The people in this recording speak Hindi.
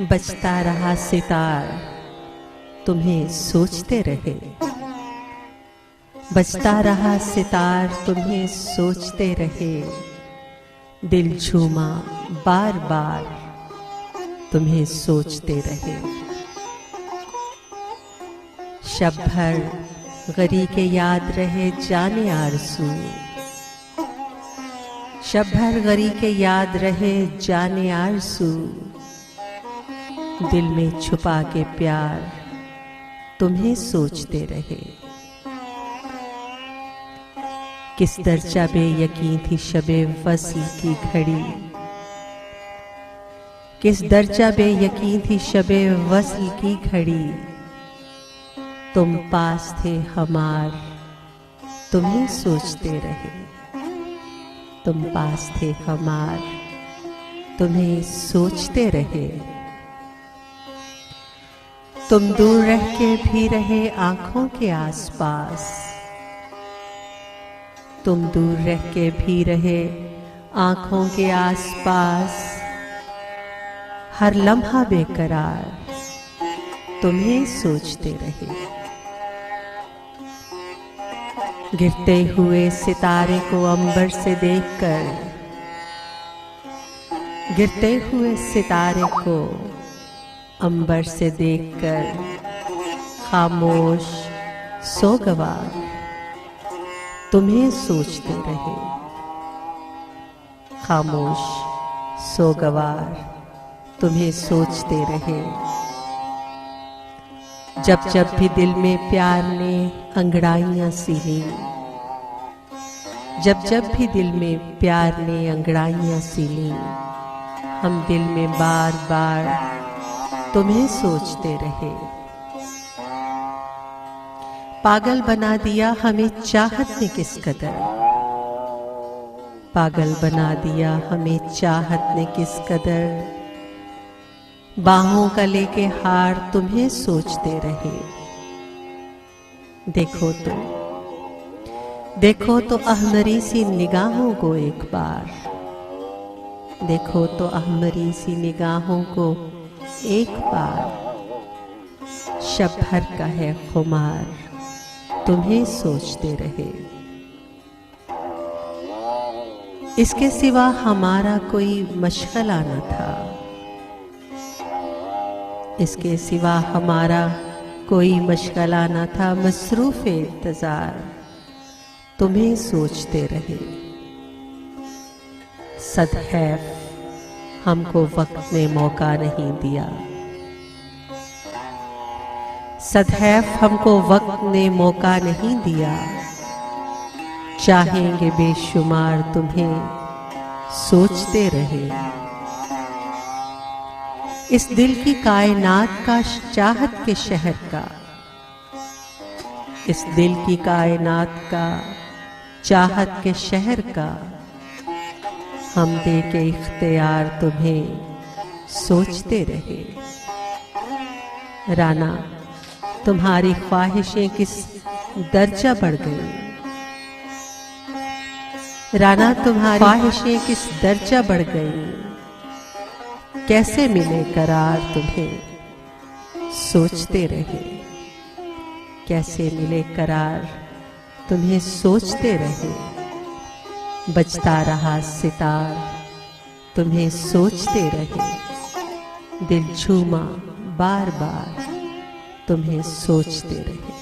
बजता रहा सितार तुम्हें सोचते रहे। बजता रहा सितार तुम्हें सोचते रहे। दिल झूमा बार बार तुम्हें सोचते रहे। शब भर गरी के याद रहे जाने आरज़ू। शब भर गरी के याद रहे जाने आरज़ू। दिल में छुपा के प्यार तुम्हें सोचते रहे। किस दर्जा बेयकीन थी शबे वस्ल की घड़ी। किस दर्जा बेयकीन थी शबे वस्ल की घड़ी। तुम पास थे हमार तुम्हें सोचते रहे। तुम पास थे हमार तुम्हें सोचते रहे। तुम दूर रह के भी रहे आंखों के आसपास। तुम दूर रह के भी रहे आंखों के आसपास। हर लम्हा बेकरार तुम्हें सोचते रहे। गिरते हुए सितारे को अंबर से देखकर, गिरते हुए सितारे को अंबर से देखकर खामोश सोगवार तुम्हें सोचते रहे। खामोश सोगवार तुम्हें सोचते रहे। जब जब भी दिल में प्यार ने अंगड़ाइयां सी ली। जब जब भी दिल में प्यार ने अंगड़ाइयां सी ली। हम दिल में बार बार तुम्हें सोचते रहे। पागल बना दिया हमें चाहत ने किस कदर। पागल बना दिया हमें चाहत ने किस कदर। बाहों का लेके हार तुम्हें सोचते रहे। देखो तो अहमरी सी निगाहों को एक बार। देखो तो अहमरी सी निगाहों को एक बार। शब भर का है खुमार तुम्हें सोचते रहे। इसके सिवा हमारा कोई मशगला न था। इसके सिवा हमारा कोई मशगला न था। मसरूफ़ इंतज़ार तुम्हें सोचते रहे। सदैव हमको वक्त ने मौका नहीं दिया। सदैव हमको वक्त ने मौका नहीं दिया। चाहेंगे बेशुमार तुम्हें सोचते रहे। इस दिल की कायनात का चाहत के शहर का। इस दिल की कायनात का चाहत के शहर का। हम दे के इख्तियार तुम्हें सोचते रहे। राना तुम्हारी ख्वाहिशें किस दर्जा बढ़ गई। राना तुम्हारी ख्वाहिशें किस दर्जा बढ़ गई। कैसे मिले करार तुम्हें सोचते रहे। कैसे मिले करार तुम्हें सोचते रहे। बजता रहा सितार तुम्हें सोचते रहे। दिल झूमा बार बार तुम्हें सोचते रहे।